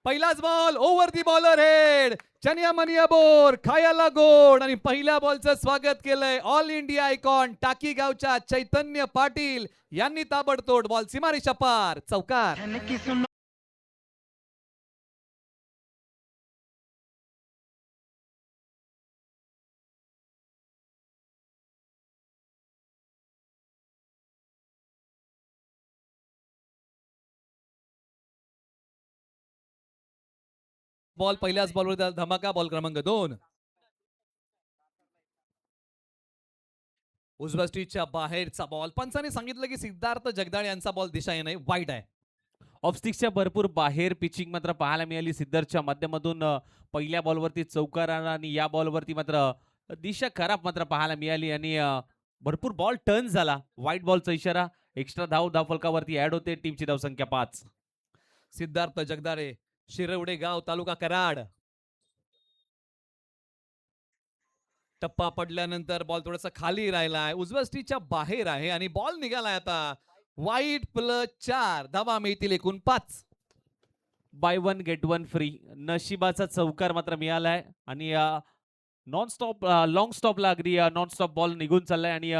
पहिलाच ball over दी bowler head. चनिया मनिया bore खायला गोड. आणि पहिल्या बॉलचं स्वागत केलंय ऑल इंडिया आयकॉन टाकी गावच्या चैतन्य पाटील यांनी. ताबडतोड बॉल सीमारेषा पार, चौकार. बॉल पहिल्याच बॉलवर धमाका. बॉल क्रमांक 2. उजव्या स्ट्रीटच्या बाहेरचा बॉल. पंचाने सांगितलं की सिद्धार्थ जगदाळे यांचा बॉल दिशा नाही, वाईट आहे. ऑफस्टिक्सच्या भरपूर बाहेर पिचिंग मात्र पाहायला मिळाली सिद्धरच्या माध्यमातून. पहिल्या बॉलवरती चौकार आला आणि या बॉलवरती मात्र दिशा खराब मात्र पाहायला मिळाली आणि भरपूर बॉल टर्न झाला. व्हाईट बॉलचा इशारा. एक्स्ट्रा धाव फलकावरती ऍड होते. टीमची धावसंख्या 5. सिद्धार्थ जगदाळे, शिरवडे गाव, तालुका कराड. टप्पा पडल्यानंतर बॉल थोडासा खाली राहिलाय, उजव्या स्ट्रीटच्या बाहेर आहे आणि बॉल निघालाय आता. वाईट +4 धावा मिळतील एकूण 5. Buy one get one free. नशिबाचा चौकार मात्र मिळालाय आणि नॉन स्टॉप लॉंग स्टॉपला अगदी नॉन स्टॉप बॉल निघून चाललाय आणि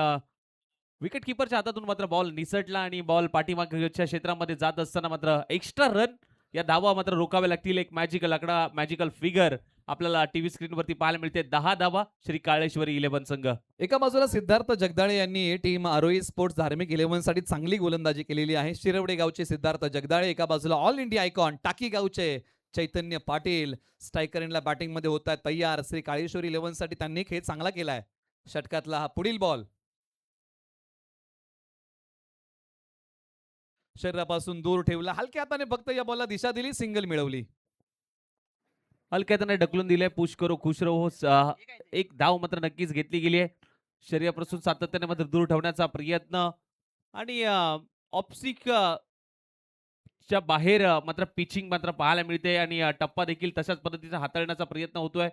विकेट किपरच्या हातातून मात्र बॉल निसटला आणि बॉल पाठीमागच्या क्षेत्रामध्ये जात असताना मात्र एक्स्ट्रा रन या धावा मात्र रोखाव्या लागतील. एक मॅजिकल आकडा, मॅजिकल फिगर आपल्याला टीव्ही स्क्रीनवरती पाहायला मिळते. 10 धावा श्री काळेश्वरी 11 संघ. एका बाजूला सिद्धार्थ जगदाळे यांनी टीम आरोही स्पोर्ट्स धार्मिक 11 साठी चांगली गोलंदाजी केलेली आहे. शिरवडे गावचे सिद्धार्थ जगदाळे, एका बाजूला ऑल इंडिया आयकॉन टाकी गावचे चैतन्य पाटील. स्ट्रायकर इनला बॅटिंग मध्ये होत आहेत तयार. श्री काळेश्वरी 11 साठी त्यांनी खेळ चांगला केलाय. षटकातला हा पुढील बॉल. शरीरापासून दूर ठेवला, हलक्या हाताने फक्त या बॉलला दिशा दिली, सिंगल मिळवली. हलक्याने ढकलून दिले. पुश करो खुश रहो. एक धाव मात्र नक्कीच घेतली गेली आहे. शरीरापासून सातत्याने मात्र दूर ठेवण्याचा प्रयत्न आणि ऑप्सिक च्या बाहेर मात्र पिचिंग मात्र पाहायला मिळते आणि टप्पा देखील तशाच पद्धतीचा हाताळण्याचा प्रयत्न होतोय.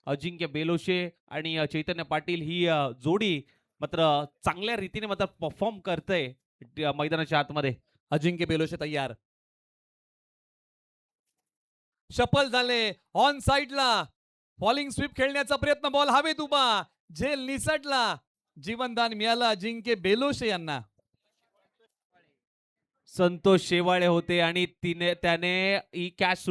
अजिंक्य बेलोशे आणि चैतन्य पाटील ही जोडी मात्र चांगल्या रीतीने मात्र परफॉर्म करते मैदानाच्या आतमध्ये. अजिंक्य बेलोशे तयार. शफल झाले ऑन साइडला. फॉलिंग स्वीप खेळण्याचा प्रयत्न, बॉल हवेत उभा, झेल निसटला. जीवनदान मिळालं अजिंक्य बेलोशे यांना. संतोष शेवाळे होते आणि त्याने ही कॅच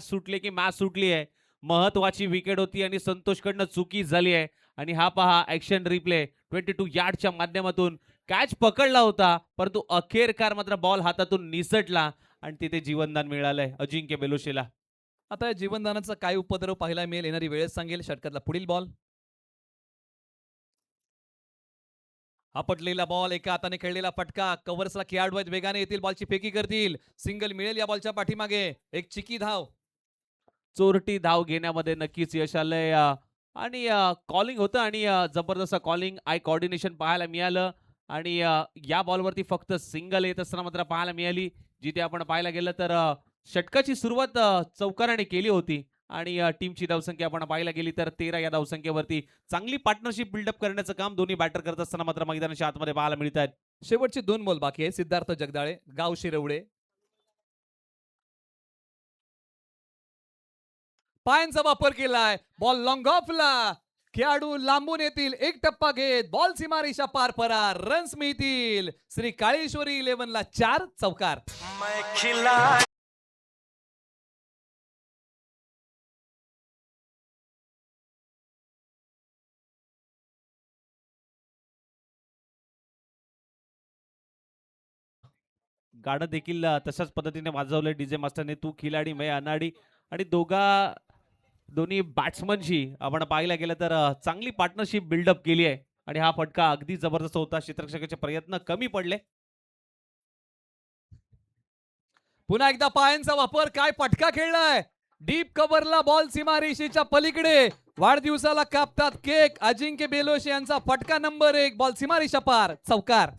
सुटली की मॅच सुटली आहे. महत्वाची विकेट होती आणि संतोषकडनं चुकी झाली आहे आणि हा पहा ऍक्शन रिप्ले 22 यार्डच्या माध्यमातून कॅच पकडला होता, परंतु अखेरकार मात्र बॉल हातातून निसटला आणि तिथे जीवनदान मिळालंय अजिंक्य बेलोशेला. आता या जीवनदानाचा काय उपद्रव पाहायला मिळेल येणारी वेळच सांगेल. षटकातला पुढील बॉल. आपटलेला बॉल, एका हाताने खेळलेला फटका. कव्हर्सला खेळाडू वेगाने येतील, बॉलची फेकी करतील. सिंगल मिळेल या बॉलच्या पाठीमागे. एक चिकी धाव. चोरटी धाव घेण्यामध्ये नक्कीच यश आलंय आणि कॉलिंग होतं आणि जबरदस्त कॉलिंग आय कॉर्डिनेशन पाहायला मिळालं आणि या बॉलवरती फक्त सिंगल येत असताना मात्र पाहायला मिळाली. जिथे आपण पाहायला गेलं तर षटकाची सुरुवात चौकाराने केली होती आणि टीमची धावसंख्या आपण पाहायला गेली तर 13 या धावसंख्येवरती चांगली पार्टनरशिप बिल्डअप करण्याचं काम दोन्ही बॅटर करत असताना मात्र मैदानाच्या आतमध्ये पाहायला मिळत आहेत. शेवटचे 2 बॉल बाकी आहे. सिद्धार्थ जगदाळे, गाव शिरवडे. पायांचा वापर केलाय, बॉल लॉंग ऑफला. खेळाडू लांबून येतील, एक टप्पा घेत बॉल सीमारेषा पार परार. रन्स मिळतील. श्री काळेश्वरी 11 ला 4, चौकार. गाणं देखील तशाच पद्धतीने वाजवलंय डीजे मास्टरने, तू खिलाडी मैं अनाडी. आणि दोन्ही बॅट्समनशी आपण पाहायला गेलं तर चांगली पार्टनरशिप बिल्डअप केली आहे आणि हा फटका अगदी जबरदस्त होता. क्षेत्ररक्षकाचे प्रयत्न कमी पडले. पुन्हा एकदा पायांचा वापर, काय फटका खेळलाय. डीप कव्हरला बॉल सीमारेषेच्या पलीकडे. वाढदिवसाला कापतात केक. अजिंक्य बेलोशे यांचा फटका नंबर 1, बॉल सीमारेषा पार, चौकार.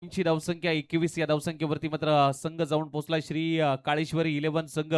ची धावसंख्या 21 या धावसंख्येवरती मात्र संघ जाऊन पोहोचलाय श्री काळेश्वरी 11 संघ.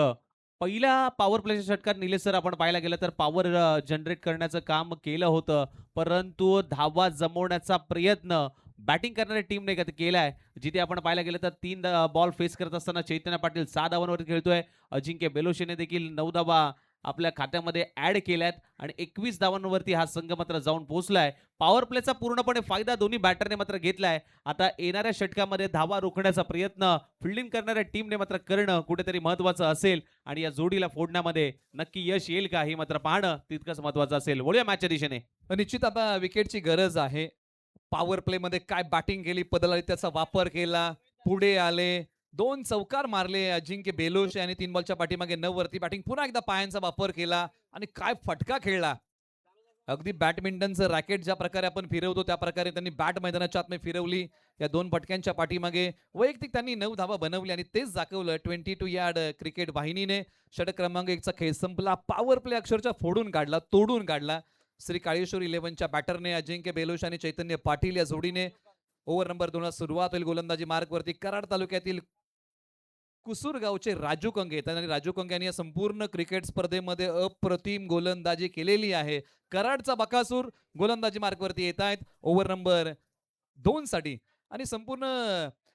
पहिल्या पॉवर प्लेच्या षटकात निलेश सर आपण पाहायला गेलं तर पॉवर जनरेट करण्याचं काम केलं होतं. परंतु धावा जमवण्याचा प्रयत्न बॅटिंग करणाऱ्या टीमने केलाय. जिथे आपण पाहायला गेलं तर 3 बॉल फेस करत असताना चैतन्य पाटील 6 धावांवरती खेळतोय. अजिंक्य बेलोशेने देखील 9 धावा आपल्या खात्यामध्ये ॲड केल्यात आणि 21 धावांवरती हा संघ मात्र जाऊन पोहोचलाय. पॉवर प्लेचा पूर्णपणे फायदा दोन्ही बॅटरने मात्र घेतलाय. आता येणाऱ्या षटकामध्ये धावा रोखण्याचा प्रयत्न फिल्डिंग करणाऱ्या टीमने मात्र करणं कुठेतरी महत्वाचं असेल आणि या जोडीला फोडण्यामध्ये नक्की यश येईल का हे मात्र पाहणं तितकंच महत्वाचं असेल. वळूया मॅचच्या दिशेने. निश्चित आता विकेटची गरज आहे. पॉवर प्ले मध्ये काय बॅटिंग केली, पदलाने त्याचा वापर केला, पुढे आले, 2 चौकार मारले अजिंक्य बेलोशे आणि 3 बॉलच्या पाठीमागे 9 वरती बॅटिंग, पुन्हा एकदा पायांचा वापर केला आणि काय फटका खेळला. अगदी बॅडमिंटनचं रॅकेट ज्या प्रकारे आपण फिरवतो त्या प्रकारे त्यांनी बॅट मैदानाच्या आतमध्ये फिरवली. या 2 फटक्यांच्या पाठीमागे वैयक्तिक त्यांनी 9 धावा बनवली आणि तेच दाखवलं 22 यार्ड क्रिकेट वाहिनीने. षटक क्रमांक 1 चा खेळ संपला. पॉवर प्ले अक्षरशः फोडून काढला, तोडून काढला. श्री काळेश्वरी 11च्या बॅटरने अजिंक्य बेलोश आणि चैतन्य पाटील या जोडीने. ओव्हर नंबर 2 सुरुवात होईल. गोलंदाजी मार्गवरती कराड तालुक्यातील कुसूर गावचे राजू कंगे येतात आणि राजू कंगे यांनी या संपूर्ण क्रिकेट स्पर्धेमध्ये अप्रतिम गोलंदाजी केलेली आहे. कराडचा बकासूर गोलंदाजी मार्गवरती येत आहेत ओव्हर नंबर 2 साठी. आणि संपूर्ण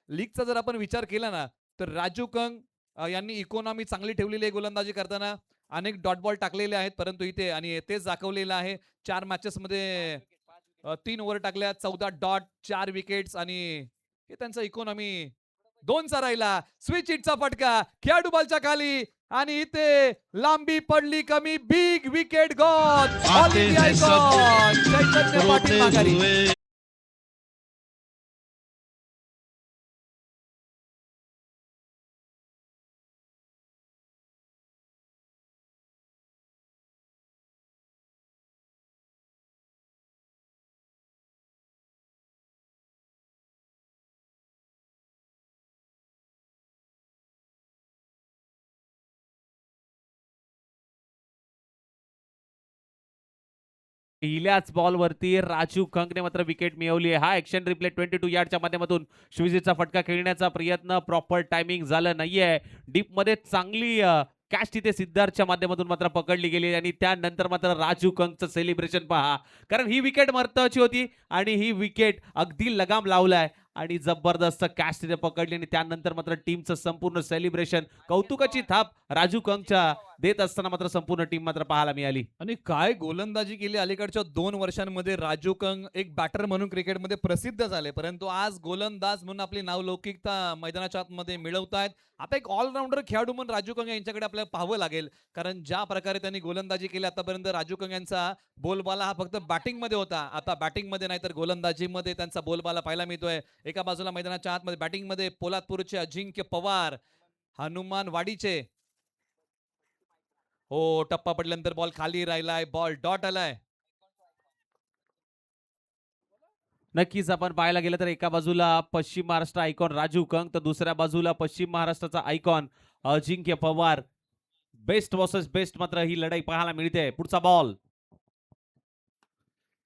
लीगचा जर आपण विचार केला ना तर राजू कंग यांनी इकॉनॉमी चांगली ठेवलेली आहे गोलंदाजी करताना. अनेक डॉट बॉल टाकलेले आहेत परंतु इथे आणि तेच दाखवलेलं आहे 4 मॅचेस मध्ये 3 ओव्हर टाकल्या, 14 डॉट, 4 विकेट्स आणि हे त्यांचा इकॉनॉमी 2चा राहिला. स्विच हिटचा फटका खेळाडू बॉलच्या खाली आणि इथे लांबी पडली कमी. Big wicket gone. All India icon Chaitanya Patil माघारी. पहिल्याच बॉलवरती राजू कंगने मात्र विकेट मिळवली आहे. हा ॲक्शन रिप्ले 22 यार्डच्या माध्यमातून श्रीजीतचा फटका खेळण्याचा प्रयत्न प्रॉपर टायमिंग झालं नाहीये. डीपमध्ये चांगली कॅच तिथे सिद्धार्थच्या माध्यमातून मात्र पकडली गेली आणि त्यानंतर मात्र राजू कंगचं सेलिब्रेशन पहा. कारण ही विकेट महत्वाची होती आणि ही विकेट अगदी लगाम लावलाय आणि जबरदस्त कॅच तिथे पकडली आणि त्यानंतर मात्र टीमचं संपूर्ण सेलिब्रेशन कौतुकाची थाप राजू कंगच्या देत असताना मात्र संपूर्ण टीम मात्र पाहायला मिळाली. आणि काय गोलंदाजी केली अलीकडच्या 2 वर्षांमध्ये. राजू कंग एक बॅटर म्हणून क्रिकेटमध्ये प्रसिद्ध झाले परंतु आज गोलंदाज म्हणून आपली नावलौकिकता मैदानाच्या आतमध्ये मिळवतायत. आता एक ऑलराऊंडर खेळाडू म्हणून राजू कंग यांच्याकडे आपल्याला पाहावं लागेल कारण ज्या प्रकारे त्यांनी गोलंदाजी केली आतापर्यंत. राजू कंग यांचा बोलबाला हा फक्त बॅटिंग मध्ये होता, आता बॅटिंग मध्ये नाही तर गोलंदाजीमध्ये त्यांचा बोलबाला पाहायला मिळतोय. एका बाजूला मैदानाच्या आतमध्ये बॅटिंग मध्ये पोलादपूरचे अजिंक्य पवार, हनुमान वाडीचे. हो, टप्पा पडल्यानंतर बॉल खाली राहिलाय, बॉल डॉट आलाय. नक्कीच आपण पाहायला गेलं तर एका बाजूला पश्चिम महाराष्ट्र आयकॉन राजू कंग तर दुसऱ्या बाजूला पश्चिम महाराष्ट्राचा आयकॉन अजिंक्य पवार. बेस्ट वर्सेस बेस्ट मात्र ही लढाई पाहायला मिळते. पुढचा बॉल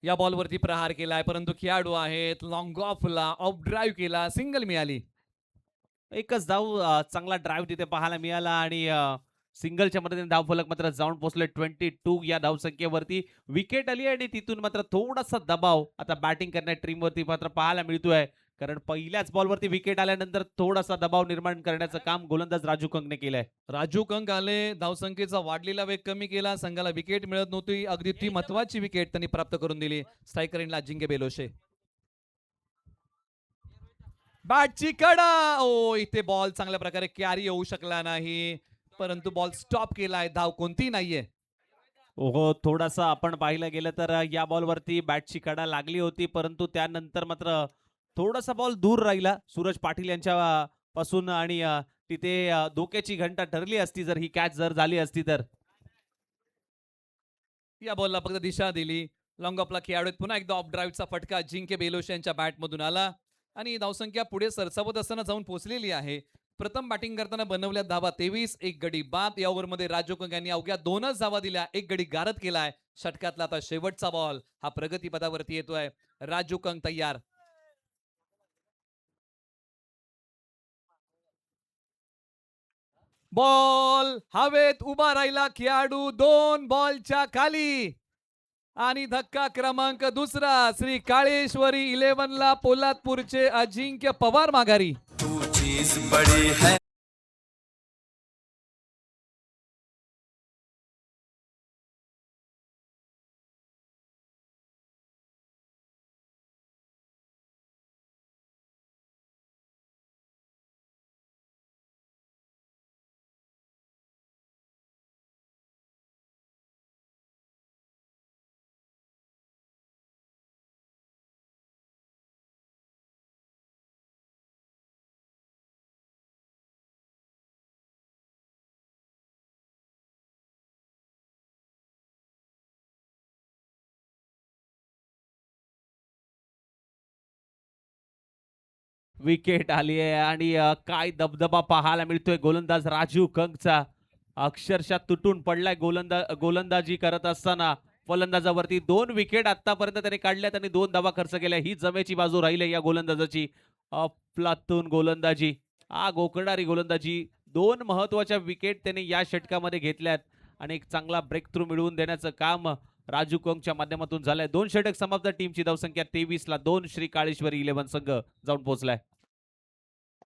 या बॉलवरती प्रहार केलाय परंतु खेळाडू आहेत लॉंग ऑफला ऑफ ड्राईव्ह केला, सिंगल मिळाली. एकच धाव चांगला ड्राईव्ह तिथे पाहायला मिळाला आणि सिंगलच्या मदतीने धावफलक मात्र जाऊन पोहोचले 22 या धावसंख्येवरती. विकेट आली आणि तिथून मात्र थोडासा दबाव आता बॅटिंग करण्याच्या टीमवरती मात्र पाहायला मिळतोय. कारण पहिल्याच बॉलवरती विकेट आल्यानंतर थोडासा दबाव निर्माण करण्याचं काम गोलंदाज राजू कंगने केलंय. राजू कंक आले, धावसंख्येचा वाढलेला वेग कमी केला, संघाला विकेट मिळत नव्हती. अगदी ती महत्वाची विकेट त्यांनी प्राप्त करून दिली. स्ट्रायकर इनला अजिंक्य बेलोशे. बॅटची कडा. ओ, इथे बॉल चांगल्या प्रकारे कॅरी होऊ शकला नाही परंतु बॉल स्टॉप केलाय. धाव कोणती नाहीये. हो, थोडासा आपण पाहिलं गेलं तर या बॉलवरती बॅटची कडा लागली होती परंतु त्यानंतर मात्र थोडासा बॉल दूर राहिला सूरज पाटील यांच्या पासून आणि तिथे धोक्याची घंटा ठरली असती जर ही कॅच जर झाली असती तर. या बॉलला फक्त दिशा दिली. लॉंग ऑफला खेळाडू पुन्हा एकदा ऑफ ड्राईव्हचा फटका अजिंक्य बेलोशे यांच्या बॅटमधून आला आणि धावसंख्या पुढे सरसावत असताना जाऊन पोहोचलेली आहे. प्रथम बॅटिंग करताना बनवल्या धावा 23, एक गडी बाद. या ओव्हरमध्ये राजू कंग यांनी अवघ्या 2च धावा दिल्या, एक गडी गारद केलाय. षटकातला आता शेवटचा बॉल हा प्रगतीपदावरती येतोय. राजू कंग तयार. बॉल हवेत उभा राहिला खेळाडू 2 बॉलच्या खाली आणि धक्का क्रमांक दुसरा श्री काळेश्वरी 11 ला पोलादपूरचे अजिंक्य पवार माघारी. तू चीज बड़ी है. विकेट आली आहे आणि काय दबदबा पाहायला मिळतोय गोलंदाज राजीव कंगचा. अक्षरशः तुटून पडलाय गोलंदाजी करत असताना. फलंदाजावरती 2 विकेट आतापर्यंत त्याने काढल्यात आणि 2 धावा खर्च केल्या. ही जमेची बाजू राहिली या गोलंदाजाची. अफलातून गोलंदाजी, गोकरणारी गोलंदाजी. 2 महत्वाच्या विकेट त्याने या षटकामध्ये घेतल्यात आणि एक चांगला ब्रेक थ्रू मिळवून देण्याचं काम राजू कंगच्या माध्यमातून झालंय. 2 षटक समाप्त. टीमची धावसंख्या 23 ला 2. श्री काळेश्वरी 11 संघ जाऊन पोहोचलाय.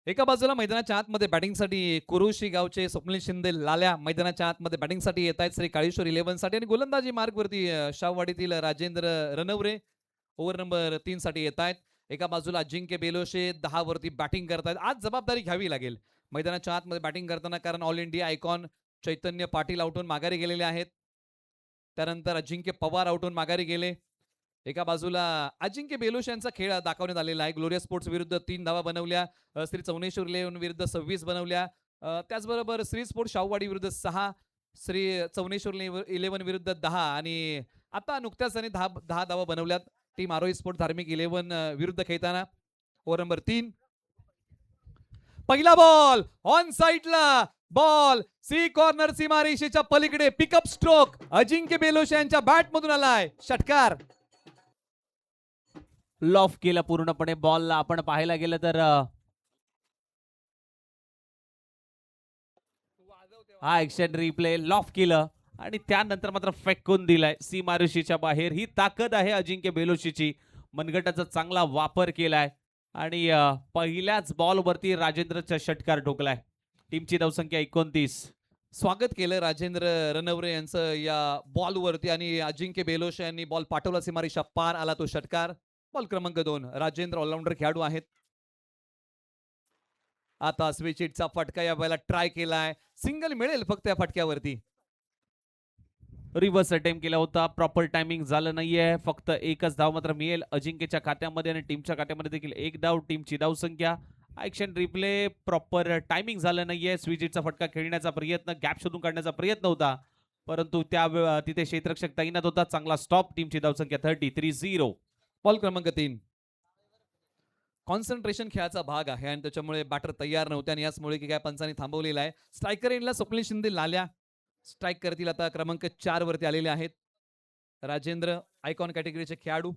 एका बाजूला मैदानाच्या आतमध्ये बॅटिंगसाठी कुरुशी गावचे स्वप्नील शिंदे लाल्या मैदानाच्या आतमध्ये बॅटिंगसाठी येत आहेत श्री काळेश्वर 11 साठी आणि गोलंदाजी मार्गवरती शाहवाडीतील राजेंद्र रणवरे ओव्हर नंबर 3 साठी येत आहेत. एका बाजूला अजिंक्य बेलोशे 10 वरती बॅटिंग करतायत. आज जबाबदारी घ्यावी लागेल मैदानाच्या आतमध्ये बॅटिंग करताना, कारण all India icon Chaitanya Patil आउटून माघारी गेलेले आहेत. त्यानंतर अजिंक्य पवार आउटून माघारी गेले. एका बाजूला अजिंक्य बेलोश यांचा खेळ दाखवण्यात आलेला आहे. ग्लोरिया स्पोर्ट्स विरुद्ध 3 धावा बनवल्या, श्री चौनेश्वर 11 विरुद्ध 26 बनवल्या. त्याचबरोबर श्री स्पोर्ट्स शाहूवाडी विरुद्ध 6, श्री चौनेश्वर 11 विरुद्ध 10 आणि आता नुकत्याच त्यांनी 10 धावा बनवल्यात. टीम आरोही स्पोर्ट्स धार्मिक 11 विरुद्ध खेळताना. ओव्हर नंबर 3, पहिला बॉल ऑन साइडला. बॉल सी कॉर्नर सीमारेषेच्या पलीकडे. पिकअप स्ट्रोक अजिंक्य बेलोश यांच्या बॅट मधून आलाय. षटकार लॉफ केलं पूर्णपणे बॉलला. आपण पाहायला गेलं तर हा ऍक्शन रिप्ले लॉफ केलं आणि त्यानंतर मात्र फेकून दिलाय सीमारेषेच्या बाहेर. ही ताकद आहे अजिंक्य बेलोशीची. मनगटाचा चांगला वापर केलाय आणि पहिल्याच बॉलवरती राजेंद्रचा षटकार ठोकलाय. टीमची धावसंख्या 29. स्वागत केलं राजेंद्र रणवरे यांचं या बॉलवरती आणि अजिंक्य बेलोश यांनी बॉल पाठवला सीमारेषा पार. आला तो षटकार. बॉल क्रमांक 2. राजेंद्र ऑलराऊंडर खेळाडू आहेत. आता स्विच हिटचा फटका या वेळेला ट्राय केलाय. सिंगल मिळेल फक्त या फटक्यावरती. रिव्हर्स अटेम्प्ट केला होता, प्रॉपर टायमिंग झालं नाहीये. फक्त एकच धाव मात्र मिळेल अजिंक्यच्या खात्यामध्ये आणि टीमच्या खात्यामध्ये देखील 1 धाव. टीमची धावसंख्या. ऍक्शन रिप्ले प्रॉपर टायमिंग झालं नाहीये. स्विच हिटचा फटका खेळण्याचा प्रयत्न, गॅप शोधून काढण्याचा प्रयत्न होता, परंतु त्या तिथे क्षेत्ररक्षक तैनात होता. चांगला स्टॉप. टीमची धावसंख्या 30. बॉल क्रमांक 3. कॉन्सन्ट्रेशन खेळाचा भाग आहे आणि त्याच्यामुळे बॅटर तयार नव्हते आणि याचमुळे की काय पंचांनी थांबवलेला आहे. स्ट्रायकर एंडला स्वप्नील शिंदे लाल्या स्ट्राईक करतील. आता क्रमांक 4 वरती आलेले आहेत राजेंद्र, आयकॉन कॅटेगरीचे खेळाडू.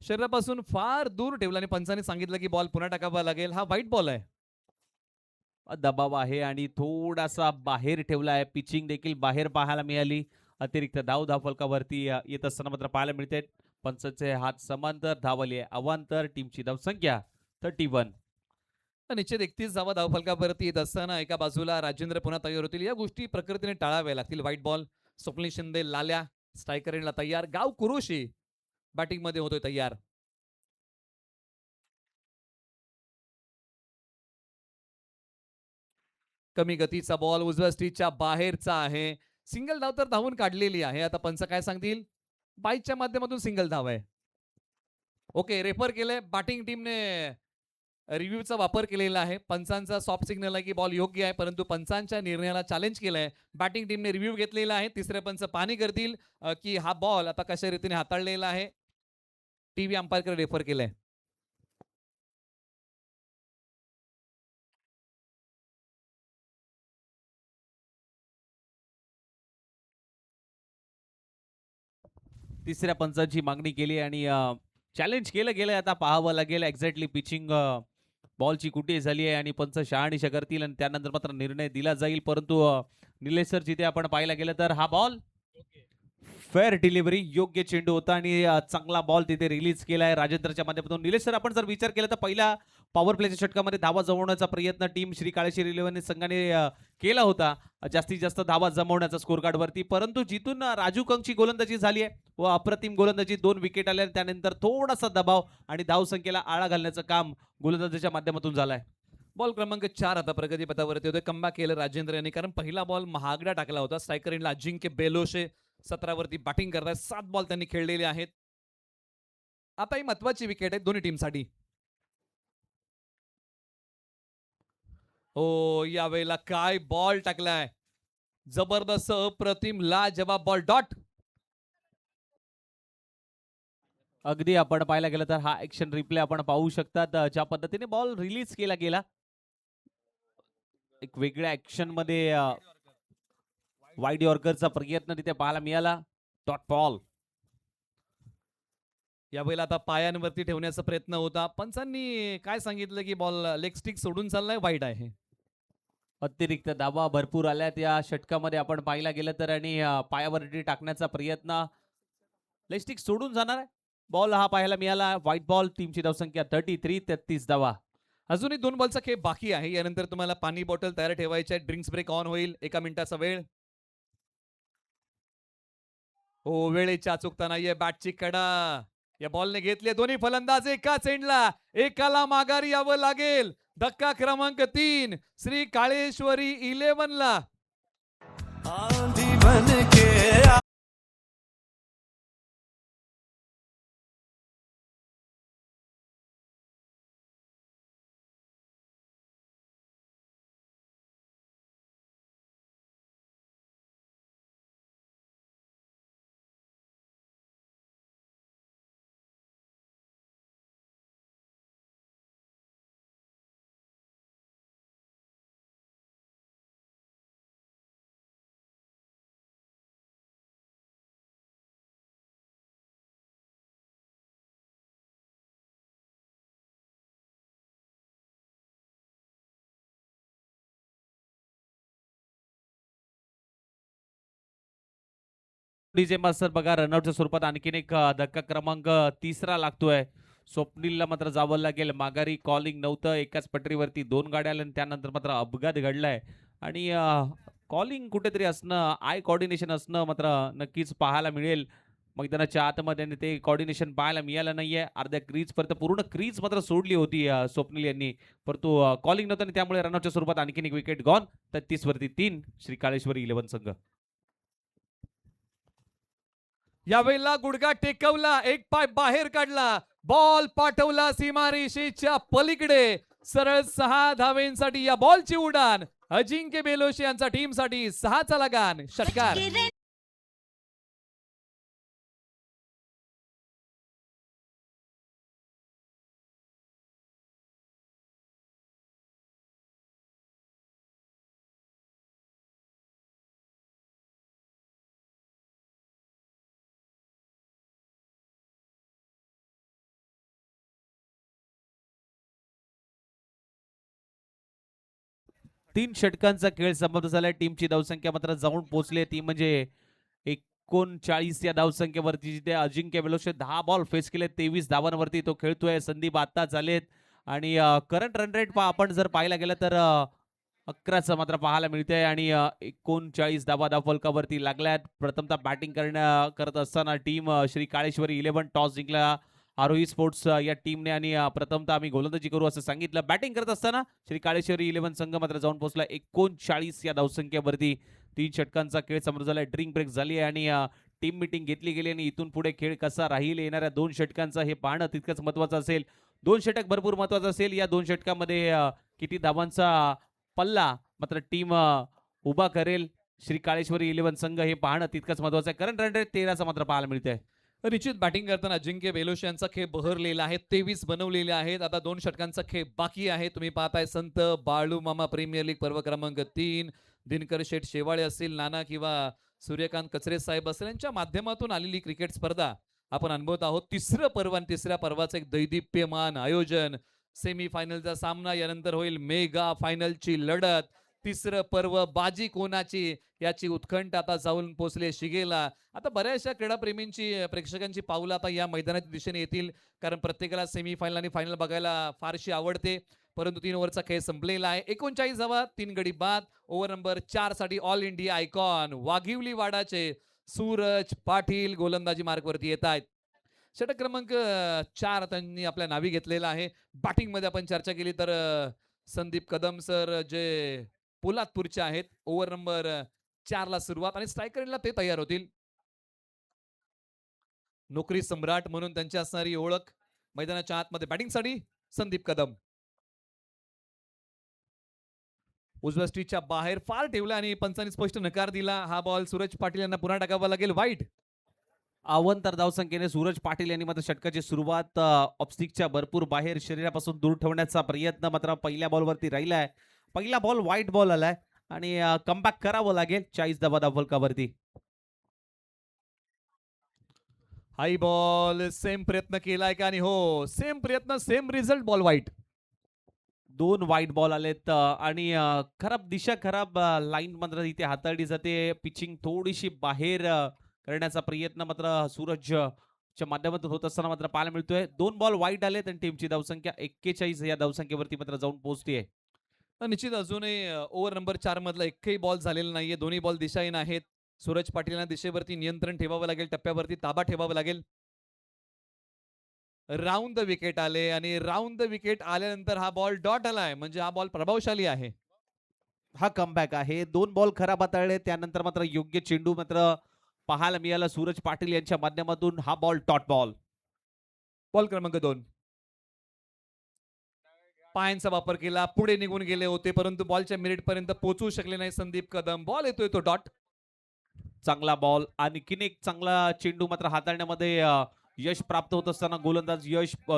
शरीरापासून फार दूर ठेवला आणि पंचांनी सांगितलं की बॉल पुन्हा टाकावा लागेल. हा वाईट बॉल आहे. दबाव आहे आणि थोडासा बाहेर ठेवला आहे. पिचिंग देखील बाहेर पाहायला मिळाली. अतिरिक्त धाव फलकावरती येत असताना मात्र पाहायला मिळते. पंचांचे हात समांतर, धावली आहे अवांतर. टीमची धावसंख्या 31. निश्चित 31 धावा धावफलकावरती येत असताना एका बाजूला राजेंद्र पुन्हा तयार होतील. या गोष्टी प्रकृतीने टाळाव्या लागतील. White ball. स्वप्नील शिंदे लाल्या स्ट्रायकर एंडला तयार. गाव कुरुशी बॅटिंग मध्ये होतोय तयार. कमी गतीचा बॉल उजव्या स्टिचच्या बाहेरचा आहे. सिंगल धाव तर धावून काढलेली आहे. आता पंच काय सांगतील? बाईकच्या माध्यमातून सिंगल धाव आहे. ओके, रेफर केलंय. बॅटिंग टीमने रिव्ह्यूचा वापर केलेला आहे. पंचांचा सॉफ्ट सिग्नल आहे की बॉल योग्य आहे, परंतु पंचांच्या निर्णयाला चॅलेंज केलंय. बॅटिंग टीमने रिव्ह्यू घेतलेला आहे. तिसरे पंच पाहणी करतील की हा बॉल आता कशा रीतीने हाताळलेला आहे. टीव्ही अंपायरकडे रेफर केलंय. तिसऱ्या पंचांची मागणी केली आणि चॅलेंज केलं गेलंय. आता पाहावं लागेल एक्झॅक्टली पिचिंग बॉलची कुटी झाली आहे आणि पंच शहानिशा करतील आणि त्यानंतर मात्र निर्णय दिला जाईल. परंतु निलेश सर जिथे आपण पाहायला गेलं तर हा बॉल फेअर डिलिव्हरी योग्य चेंडू होता आणि चांगला बॉल तिथे रिलीज केलाय राजेंद्रच्या माध्यमातून. निलेश सर आपण जर विचार केला तर पहिला पॉवर प्लेच्या षटकामध्ये धावा जमवण्याचा प्रयत्न टीम श्री काळेश्वरी 11 संघाने केला होता जास्तीत जास्त धावा जमवण्याचा स्कोर कार्ड वरती. परंतु जिथून राजू कंगची गोलंदाजी झाली आहे व अप्रतिम गोलंदाजी 2 विकेट आल्या त्यानंतर थोडासा दबाव आणि धावसंख्येला आळा घालण्याचं काम गोलंदाजीच्या माध्यमातून झालंय. बॉल क्रमांक 4 आता प्रगती पथावरती होते. कमबॅक केलं राजेंद्र यांनी, कारण पहिला बॉल महागडा टाकला होता. स्ट्रायकर इंडला अजिंक्य बेलोशे 17 वरती बॅटिंग करतायत. 7 बॉल त्यांनी खेळलेले आहेत. आता ही महत्वाची विकेट आहे दोन्ही टीमसाठी. ओ यावेळेला काय बॉल टाकलाय, जबरदस्त अप्रतिम लाजवाब बॉल. डॉट. अगदी आपण पाहायला गेलं तर हा ऍक्शन रिप्ले आपण पाहू शकतात ज्या पद्धतीने बॉल रिलीज केला गेला. एक वेगळ्या ऍक्शन मध्ये वाईड यॉर्करचा प्रयत्न तिथे पाहायला मिळाला. Dot ball. यावेळेला आता पायांवरती ठेवण्याचा प्रयत्न होता. पंचांनी काय सांगितलं की बॉल लेग स्टिक सोडून चाललाय, वाईड आहे. अतिरिक्त धावा भरपूर आल्यात या षटकामध्ये आपण पाहायला गेलं तर आणि पायावरती टाकण्याचा प्रयत्न लेस्टिक सोडून जाणार आहे. बॉल हा पाहायला मिळाला. White ball. टीमची धावसंख्या 33 धावा. अजूनही 2 बॉलचा खेळ बाकी आहे. यानंतर तुम्हाला पाणी बॉटल तयार ठेवायची आहे. ड्रिंक्स ब्रेक ऑन होईल. 1 मिनिटाचा वेळ. हो, वेळेच्या चुकता नाहीये. बॅटची कडा या बॉलने घेतले. दोन्ही फलंदाज एकाच एंडला, एकाला माघारी यावं लागेल. धक्का क्रमांक 3 श्री काळेश्वरी 11 ला. आंधी बन के डीजे मास्टर बघा रनआउटच्या स्वरूपात आणखीन एक धक्का क्रमांक 3 लागतोय. स्वप्नीलला मात्र जावं लागेल. माघारी कॉलिंग नव्हतं. एकाच पटरीवरती 2 गाड्या आल्या आणि त्यानंतर मात्र अपघात घडलाय आणि कॉलिंग कुठेतरी असणं, आय कोऑर्डिनेशन असणं मात्र नक्कीच पाहायला मिळेल मैदानाच्या आतमध्ये आणि ते कोऑर्डिनेशन पाहायला मिळालं नाहीये. अर्ध्या क्रीज पर्यंत पूर्ण क्रीज मात्र सोडली होती स्वप्नील यांनी, परंतु कॉलिंग नव्हतं आणि त्यामुळे रनआउटच्या स्वरूपात आणखीन एक विकेट गॉन. 33 वरती 3 श्री काळेश्वरी 11 संघ. यावेळेला गुडघा टेकवला, एक पाय बाहेर काढला, बॉल पाठवला सीमारेषेच्या पलीकडे. सरळ 6 धावेंसाठी या बॉलची उडान. अजिंक्य बेलोशे यांचा टीमसाठी 6चा लगान षटकार. तीन षटकांचा खेळ समाप्त झालाय. टीमची धावसंख्या मात्र जाऊन पोहोचली ती म्हणजे 39 या धावसंख्येवरती, जिथे अजिंक्य बेलोशे 10 बॉल फेस केले, 23 धावांवरती तो खेळतोय. संदीप आता झालेत आणि करंट रन रेट आपण जर पाहायला गेलं तर 11चं मात्र पाहायला मिळतंय आणि 39 धावा धावफलकावरती लागल्यात. प्रथमतः बॅटिंग करत असताना टीम श्री काळेश्वरी 11 टॉस जिंकला आरोही स्पोर्ट्स या टीमने आणि प्रथमतः आम्ही गोलंदाजी करू असं सांगितलं. बॅटिंग करत असताना श्री काळेश्वरी 11 संघ मात्र जाऊन पोहोचला 39 या धावसंख्येवरती. 3 षटकांचा खेळ समाप्त झालाय. ड्रिंक ब्रेक झाली आणि टीम मीटिंग घेतली गेली आणि इथून पुढे खेळ कसा राहील येणाऱ्या 2 षटकांचा हे पाहणं तितकंच महत्वाचं असेल. 2 षटक भरपूर महत्वाचं असेल. या 2 षटकामध्ये किती धावांचा पल्ला मात्र टीम उभा करेल श्री काळेश्वरी 11 संघ हे पाहणं तितकंच महत्वाचं आहे. करंट रन रेट 13चा मात्र पाहायला मिळतंय. निश्चित बॅटिंग करताना अजिंक्य बेलोशे यांचा खेळ बहरलेला आहे. 23 बनवलेले आहेत. आता 2 षटकांचा खेळ बाकी आहे. तुम्ही पाहताय संत बाळू मामा प्रीमियर लीग पर्व क्रमांक 3 दिनकर शेठ शेवाळे असतील, नाना किंवा सूर्यकांत कचरे साहेब असतील यांच्या माध्यमातून आलेली क्रिकेट स्पर्धा आपण अनुभवत आहोत. 3रं पर्व आणि 3ऱ्या पर्वाचं एक दैदिप्यमान आयोजन सेमी फायनलचा सामना, यानंतर होईल मेगा फायनलची लढत. तिसरं पर्व बाजी कोणाची याची उत्कंठ आता जाऊन पोहोचले शिगेला. आता बऱ्याचशा क्रीडाप्रेमींची प्रेक्षकांची पावलं आता या मैदानाच्या दिशेने येतील, कारण प्रत्येकाला सेमी फायनल आणि फायनल बघायला फारशी आवडते. परंतु 3 ओव्हरचा खेळ संपलेला आहे. 39 धावा, 3 गडी बाद. ओव्हर नंबर 4 साठी ऑल इंडिया आयकॉन वाघिवली वाडाचे सूरज पाटील गोलंदाजी मार्कवरती येत आहेत. षटक क्रमांक 4 त्यांनी आपल्या नावी घेतलेला आहे. बॅटिंग मध्ये आपण चर्चा केली तर संदीप कदम सर जे पोलादपूरचे आहेत. ओव्हर नंबर 4 ला सुरुवात आणि स्ट्रायकरला ते तयार होतील. नोकरी सम्राट म्हणून त्यांची असणारी ओळख. मैदानाच्या आतमध्ये बॅटिंगसाठी संदीप कदम. उजव्या स्टिचच्या बाहेर फार ठेवला आणि पंचांनी स्पष्ट नकार दिला. हा बॉल सूरज पाटील यांना पुन्हा टाकावा लागेल. वाईट. अवंतर धावसंख्येने सूरज पाटील यांनी मात्र षटकाची सुरुवात ऑप्स्टिकच्या भरपूर बाहेर शरीरापासून दूर ठेवण्याचा प्रयत्न मात्र पहिल्या बॉलवरती राहिलाय. पहिला बॉल व्हाईट बॉल आलाय आणि कमबॅक करावं लागेल 40 धावा फलकावरती. हाई बॉल सेम प्रयत्न केलाय का? आणि हो, सेम प्रयत्न सेम रिझल्ट. Ball wide. 2 वाईट बॉल आलेत आणि खराब दिशा, खराब लाईन मात्र इथे हाताळली जाते. पिचिंग थोडीशी बाहेर करण्याचा प्रयत्न मात्र सूरजच्या माध्यमातून होत असताना मात्र पाहायला मिळतोय. 2 बॉल वाईट आलेत आणि टीमची धावसंख्या 41 या धावसंख्येवरती मात्र जाऊन पोहोचते आहे. तर निश्चित अजूनही ओव्हर नंबर 4 मधला एकही बॉल झालेला नाहीये. दोन्ही बॉल दिशाहीन आहेत. सूरज पाटील दिशेवरती नियंत्रण ठेवावं लागेल, टप्प्यावरती ताबा ठेवावा लागेल. राऊंड द विकेट आले आणि राऊंड द विकेट आल्यानंतर हा बॉल डॉट आलाय, म्हणजे हा बॉल प्रभावशाली आहे. हा कमबॅक आहे. 2 बॉल खराब हाताळले, त्यानंतर मात्र योग्य चेंडू मात्र पाहायला मिळाला सूरज पाटील यांच्या माध्यमातून. हा बॉल डॉट बॉल. बॉल क्रमांक 2. पायांचा वापर केला, पुढे निघून गेले होते, परंतु बॉलच्या मिनिट पर्यंत पोहोचू शकले नाही संदीप कदम. बॉल येतोय तो डॉट. चांगला बॉल. आणखीन एक चांगला चेंडू मात्र हाताळण्यामध्ये यश प्राप्त होत असताना गोलंदाज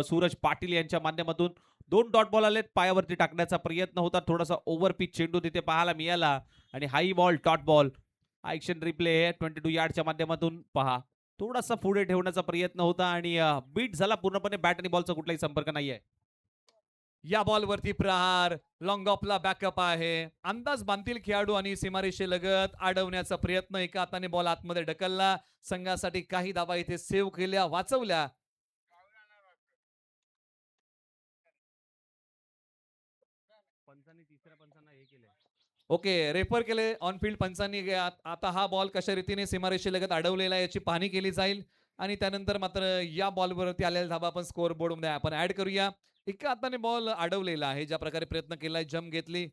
सूरज पाटील यांच्या माध्यमातून 2 डॉट बॉल आलेत. पायावरती टाकण्याचा प्रयत्न होता, थोडासा ओव्हर पिच चेंडू तिथे पाहायला मिळाला आणि high ball dot ball. Action replay 22 यार्डच्या माध्यमातून पहा. थोडासा पुढे ठेवण्याचा प्रयत्न होता आणि बीट झाला पूर्णपणे. बॅट आणि बॉलचा कुठलाही संपर्क नाहीये. या बॉलवरती प्रहार. लॉंग ऑफला बॅकअप आहे. अंदाज बांधतील खेळाडू आणि सीमारेषे लगत अडवण्याचा प्रयत्न. एका हाताने बॉल आतमध्ये ढकलला. संघासाठी काही धावा इथे सेव्ह केल्या, वाचवल्या. ओके, रेफर केले ऑन फील्ड पंचांनी. आता हा बॉल कशा रीतीने सीमारेषे लगत अडवलेला याची पाहणी केली जाईल आणि त्यानंतर मात्र या बॉलवरती आलेला धावा आपण स्कोअर बोर्ड मध्ये आपण ऍड करूया. एका हाताने बॉल अडवलेला आहे, ज्या प्रकारे प्रयत्न केलाय, जम घेतली.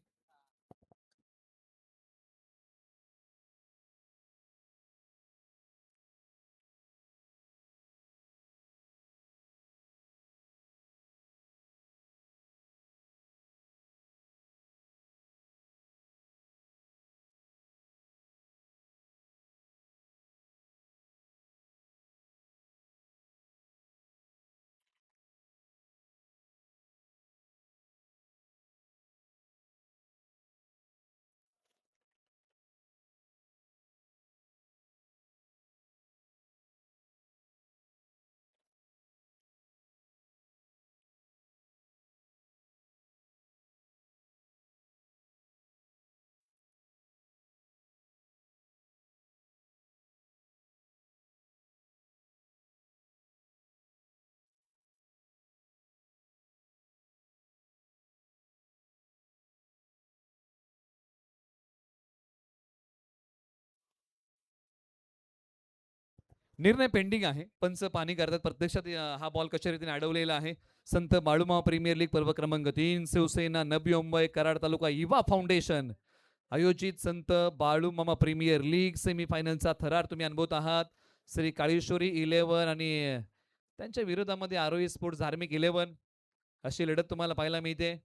निर्णय पेंडिंग आहे. पंच पाणी करतात. प्रत्यक्षात हा बॉल कशा रीतीने अडवलेला आहे. संत बाळूमामा प्रीमियर लीग पर्व क्रमांक 3 शिवसेना नवी मुंबई कराड तालुका युवा फाउंडेशन आयोजित संत बाळूमामा प्रीमियर लीग सेमीफायनलचा थरार तुम्ही अनुभवत आहात. श्री काळेश्वरी 11 आणि त्यांच्या विरोधामध्ये आरोही स्पोर्ट्स धार्मिक 11 अशी लढत तुम्हाला पाहायला मिळते.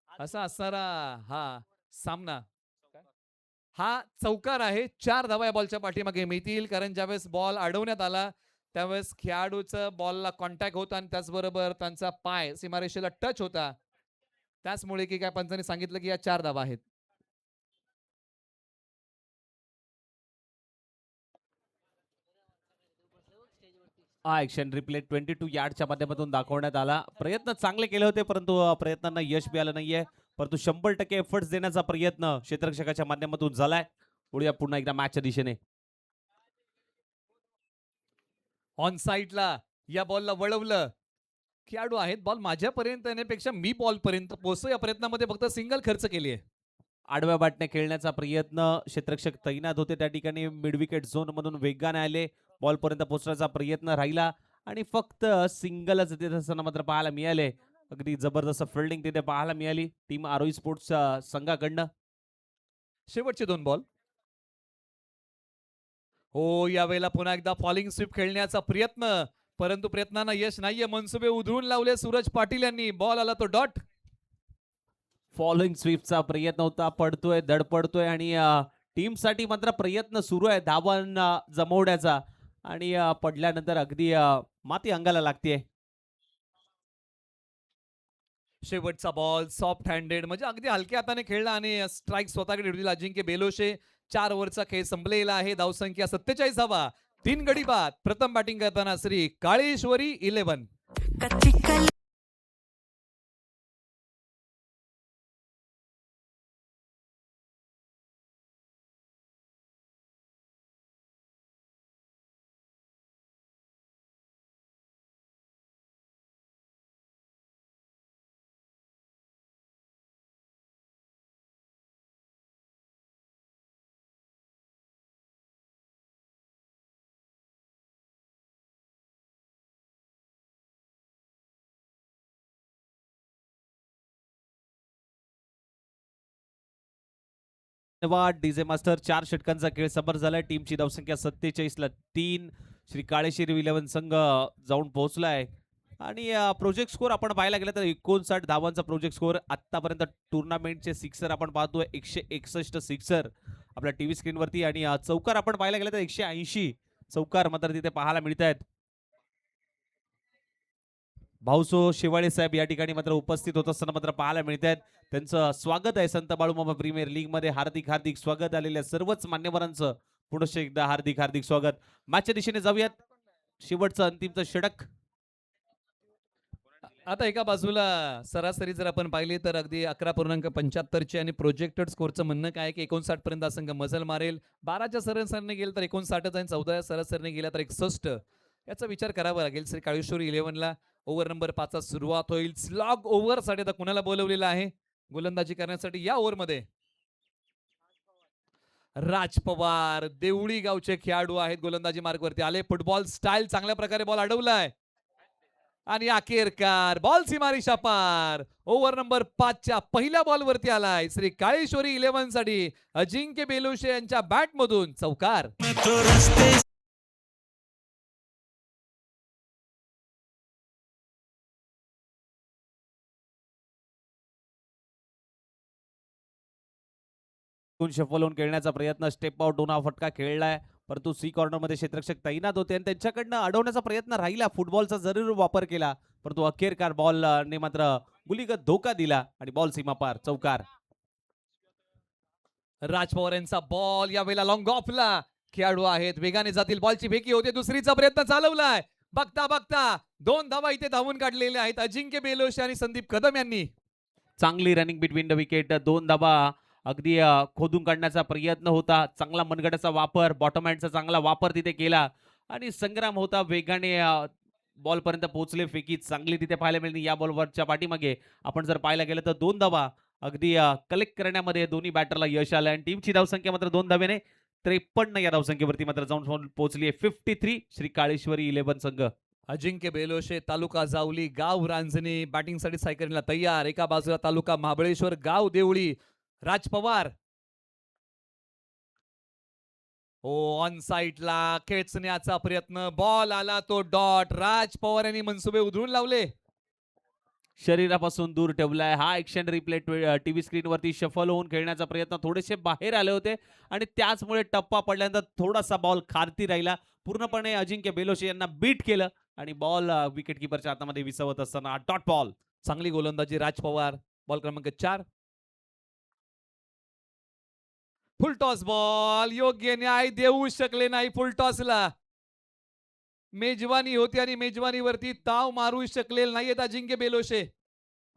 असा असणारा हा सामना. हा चौकार आहे. 4 धावा या बॉलच्या पाठीमागे मिळतील, कारण ज्यावेळेस बॉल अडवण्यात आला त्यावेळेस खेळाडूचं बॉलला कॉन्टॅक्ट होता आणि त्याचबरोबर त्यांचा पाय सीमारेषेला टच होता. त्याचमुळे की काय पंचांनी सांगितलं की या 4 धावा आहेत. हा ऍक्शन रिप्ले 22 यार्डच्या माध्यमातून दाखवण्यात आला. प्रयत्न चांगले केले होते, परंतु प्रयत्नांना यश मिळालं नाहीये. परंतु 100% एफर्ट्स देण्याचा प्रयत्न क्षेत्ररक्षकाच्या माध्यमातून झालाय. पुढे पुन्हा एकदा मॅचच्या दिशेने. ऑन साईडला या बॉलला वळवलं. खेळाडू आहेत, बॉल माझ्यापर्यंत येण्यापेक्षा मी बॉल पर्यंत पोहोचतो या प्रयत्नामध्ये फक्त सिंगल खर्च केली आहे. आडव्या बाटने खेळण्याचा प्रयत्न क्षेत्ररक्षक तैनात होते त्या ठिकाणी. मिड विकेट झोन मधून वेगाने आले. बॉल पर्यंत पोहोचण्याचा प्रयत्न राहिला आणि फक्त सिंगलच देत असताना मात्र पाहायला मिळाले. अगदी जबरदस्त फिल्डिंग तिथे पाहायला मिळाली टीम आरोही स्पोर्ट्स संघाकडनं. शेवटचे 2 बॉल. हो, यावेळेला पुन्हा एकदा फॉलिंग स्वीप खेळण्याचा प्रयत्न, परंतु प्रयत्नांना यश नाहीये. मनसुबे उधळून लावले सूरज पाटील यांनी. बॉल आला तो डॉट. फॉलोइंग स्वीपचा प्रयत्न होता, पडतोय धडपडतोय आणि टीमसाठी मात्र प्रयत्न सुरू आहे धावांना जमवण्याचा आणि पडल्यानंतर अगदी माती अंगाला लागते. शेवटचा बॉल सॉफ्ट हँडेड म्हणजे अगदी हलक्या हाताने खेळला आणि स्ट्राईक स्वतःकडे दिला अजिंक्य बेलोशे. 4 ओव्हरचा खेळ संपलेला आहे. धावसंख्या 47 धावा, 3 गडी बाद. प्रथम बॅटिंग करताना श्री काळेश्वरी 11. धन्यवाद डीजे मास्टर. 4 षटकांचा खेळ समर झालाय. टीमची धावसंख्या 47 ला 3. श्री काळेश्वरी 11 संघ जाऊन पोहोचलाय आणि प्रोजेक्ट स्कोर आपण पाहायला गेलं तर 59 धावांचा प्रोजेक्ट स्कोर. आतापर्यंत टुर्नामेंटचे सिक्सर आपण पाहतोय 161 सिक्सर आपल्या टीव्ही स्क्रीनवरती आणि चौकार आपण पाहायला गेलं तर 180 चौकार मात्र तिथे पाहायला मिळत आहेत. भाऊसो शेवाळे साहेब या ठिकाणी मात्र उपस्थित होत असताना मात्र पाहायला मिळत आहेत. त्यांचं स्वागत आहे संत बाळूमामा प्रीमियर लीग मध्ये. हार्दिक हार्दिक स्वागत. आलेल्या सर्वच मान्यवरांचं पुनश्च एकदा हार्दिक हार्दिक स्वागत. मॅचच्या दिशेने जाऊयात. शेवटचं अंतिमचं षटक. आता एका बाजूला सरासरी जर आपण पाहिली तर अगदी 11.75 ची आणि प्रोजेक्टेड स्कोरचं म्हणणं काय आहे की 59 पर्यंत हा संघ मजल मारेल. 12च्या सरासरीने गेलं तर 59 आणि 14 सरासरीने गेला तर 61. याचा विचार करावा लागेल. श्री काळेश्वरी 11ला ओव्हर नंबर 5 सुरुवात होईल. स्लॉग ओव्हर साठी आता कुणाला बोलवलेलं आहे गोलंदाजी करण्यासाठी या ओव्हरमध्ये? राज पवार देवळी गावचे खेळाडू आहेत. गोलंदाजी मार्गवरती आले. फुटबॉल स्टाईल चांगल्या प्रकारे बॉल अडवलाय आणि अखेरकार बॉल सीमारेषा पार. ओव्हर नंबर 5 च्या पहिल्या बॉल वरती आलाय श्री काळेश्वरी 11 साठी अजिंक्य बेलोशे यांच्या बॅट मधून चौकार. तो रस्ते शफल होऊन खेळण्याचा प्रयत्न. स्टेप आउट होऊन हा फटका खेळलाय, परंतु सी कॉर्नर मध्ये क्षेत्ररक्षक तैनात होते आणि त्यांच्याकडनं अडवण्याचा प्रयत्न राहिला. फुटबॉलचा जरूर वापर केला, परंतु अखेरकार बॉल ने मात्र गुलीगत धोका दिला आणि बॉल सीमा पार चौकार. राज पवार यांचा बॉल यावेळेला लॉंग ऑफला. खेळाडू आहेत, वेगाने जातील. बॉलची फेकी होते. दुसरीचा प्रयत्न चालवलाय. बघता बघता 2 धावा इथे धावून काढलेल्या आहेत अजिंक्य बेलोशे आणि संदीप कदम यांनी. चांगली रनिंग बिटवीन द विकेट. 2 धाबा अगदी खोदून काढण्याचा प्रयत्न होता. चांगला मनगटाचा वापर, बॉटम हँडचा चांगला वापर तिथे केला आणि संग्राम होता. वेगाने बॉल पर्यंत पोहोचले. फेकी चांगली तिथे पाहायला मिळाली. या बॉलवरच्या पाठीमागे आपण जर पाहायला गेलं तर 2 धावा अगदी कलेक्ट करण्यामध्ये दोन्ही बॅटरला यश आलं आणि टीमची धावसंख्या मात्र 2 धाब्याने 53 या धावसंख्येवरती मात्र जाऊन पोहोचली आहे. 53 श्री काळेश्वरी 11 संघ. अजिंक्य बेलोशे तालुका जावली गाव रांजणी बॅटिंगसाठी सायकलला तयार. एका बाजूला तालुका महाबळेश्वर गाव देवळी. राज पवार ऑन साईडला खेचण्याचा प्रयत्न. बॉल आला तो डॉट. राज पवार यांनी मनसुबे उधळून लावले. शरीरापासून दूर ठेवलाय. हा ऍक्शन रिप्ले टीव्ही स्क्रीनवरती शफल होऊन खेळण्याचा प्रयत्न. थोडेसे बाहेर आले होते आणि त्याचमुळे टप्पा पडल्यानंतर थोडासा बॉल खारती राहिला. पूर्णपणे अजिंक्य बेलोशे यांना बीट केलं आणि बॉल विकेट किपरच्या हातामध्ये विसवत असताना डॉट बॉल. चांगली गोलंदाजी राज पवार. बॉल क्रमांक 4. फुल टॉस बॉल. योग्य न्याय देऊ शकले नाही फुल टॉसला. मेजवानी होती आणि मेजवानीवरती ताव मारू शकलेले नाहीयेत अजिंक्य बेलोशे.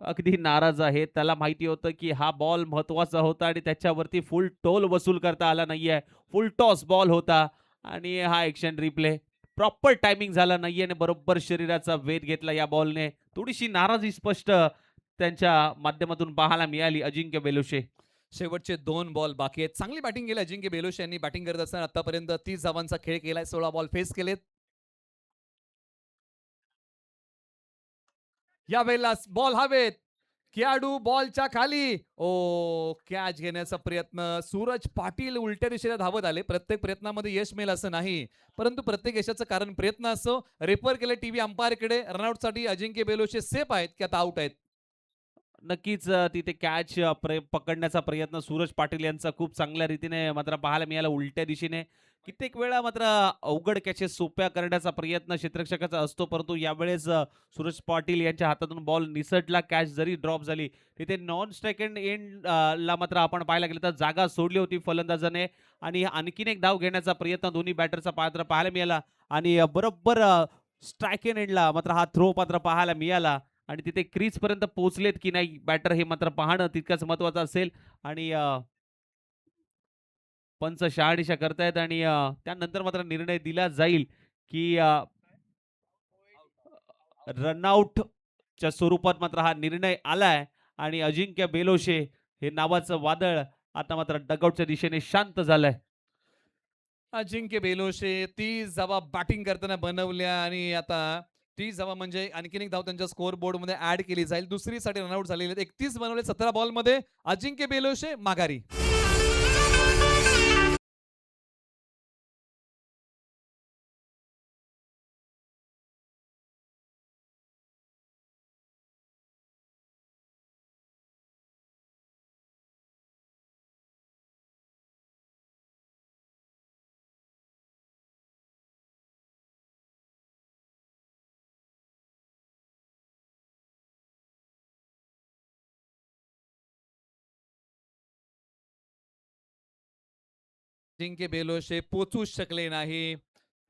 अगदी नाराज आहे. त्याला माहिती होतं, की हा बॉल महत्त्वाचा होता आणि त्याच्यावरती फुल टोल वसूल करता आला नाहीये. फुल टॉस बॉल होता आणि हा एक्शन रिप्ले प्रॉपर टायमिंग झाला नाहीये आणि बरोबर शरीराचा वेध घेतला या बॉलने. थोडीशी नाराजी स्पष्ट त्यांच्या माध्यमातून पाहायला मिळाली अजिंक्य बेलोशे. शेवटचे 2 बॉल बाकी आहेत. चांगली बॅटिंग केली अजिंक्य बेलोशे यांनी. बॅटिंग करत असताना आतापर्यंत 30 धावांचा खेळ केलाय. 16 बॉल फेस केलेत. यावेळेला बॉल हवेत. खेळाडू बॉलच्या खाली. कॅच घेण्याचा प्रयत्न. सूरज पाटील उलट्या दिशेला धावत आले. प्रत्येक प्रयत्नामध्ये यश मिळेल असं नाही. परंतु प्रत्येक यशाचं कारण प्रयत्न असो. रेफर केले टीव्ही अंपायरकडे. रनआउटसाठी अजिंक्य बेलोशे सेफ आहेत की आता आउट आहेत? नक्कीच तिथे कॅच पकडण्याचा प्रयत्न सूरज पाटील यांचा खूप चांगल्या रीतीने मात्र पाहायला मिळाला उलट्या दिशेने. कित्येक वेळा मात्र अवघड कॅचेस सोप्या करण्याचा प्रयत्न क्षेत्ररक्षकाचा असतो, परंतु यावेळेस सूरज पाटील यांच्या हातातून बॉल निसटला. कॅच जरी ड्रॉप झाली तिथे नॉन स्ट्राईक एंड ला मात्र आपण पाहायला गेलं तर जागा सोडली होती फलंदाजाने आणि आणखीन एक धाव घेण्याचा प्रयत्न दोन्ही बॅटरचा पात्र पाहायला मिळाला आणि बरोबर स्ट्राईक एंडला मात्र हा थ्रो पात्र पाहायला मिळाला आणि तिथे क्रीज पर्यंत पोहोचलेत की नाही बॅटर हे मात्र पाहणं तितकंच महत्वाचं असेल आणि पंच शहानिशा करतायत आणि त्यानंतर मात्र निर्णय दिला जाईल की रनआउट च्या स्वरूपात मात्र हा निर्णय आलाय आणि अजिंक्य बेलोशे हे नावाचं वादळ आता मात्र डगआउटच्या दिशेने शांत झालंय. अजिंक्य बेलोशे 30 धावा बॅटिंग करताना बनवल्या आणि आता 30 धावा म्हणजे आणखीन एक धाव त्यांच्या स्कोअर बोर्ड मध्ये ऍड केली जाईल. दुसरीसाठी रनआउट झालेले 31 बनवले 17 बॉल मध्ये. अजिंक्य बेलोशे माघारी. अजिंक्य बेलोशे पोचूच शकले नाही.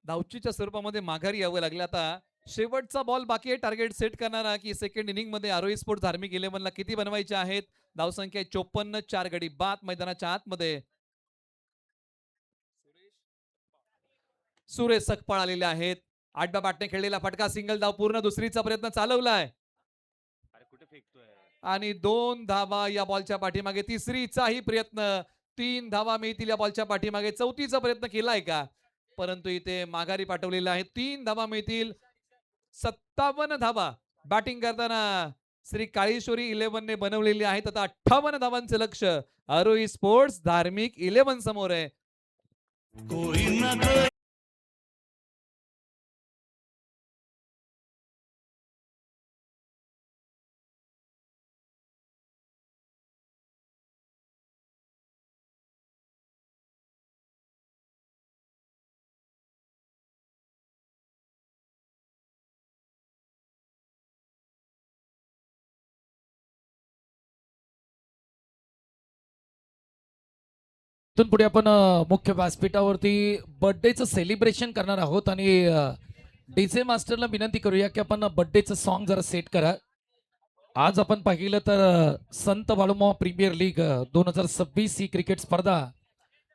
धावचीच्या स्वरूपामध्ये माघारी यावं लागलं. आता शेवटचा बॉल बाकी आहे. टार्गेट सेट करणारा की सेकंड इनिंग मध्ये आरोही स्पोर्ट धार्मिक 11 ला किती बनवायचे आहेत? धावसंख्या 54. 4 गडी बाद मैदानाच्या आतमध्ये. सुरेश सकपाळ आलेले आहेत. आडव्या बॅटने खेळलेला फटका सिंगल धाव पूर्ण. दुसरीचा प्रयत्न चालवलाय आणि 2 धावा या बॉलच्या पाठीमागे. तिसरीचाही प्रयत्न. 3 धावा मिळतील या बॉलच्या पाठीमागे. चौथीचा प्रयत्न केलाय का? परंतु इथे माघारी पाठवलेला आहे. 3 धावा मिळतील. 57 धावा बॅटिंग करताना श्री काळेश्वरी 11 ने बनवलेली आहेत. आता 58 धावांचे लक्ष आरोही स्पोर्ट्स धार्मिक 11 समोर आहे. कोई ना कोई इथून पुढे आपण मुख्य व्यासपीठावरती बर्थडेचं सेलिब्रेशन करणार आहोत आणि डीजे मास्टरला विनंती करूया की आपण बर्थडेचं सॉन्ग जरा सेट करा. आज आपण पाहिलं तर संत बाळूमामा प्रीमियर लीग 2026 ही क्रिकेट स्पर्धा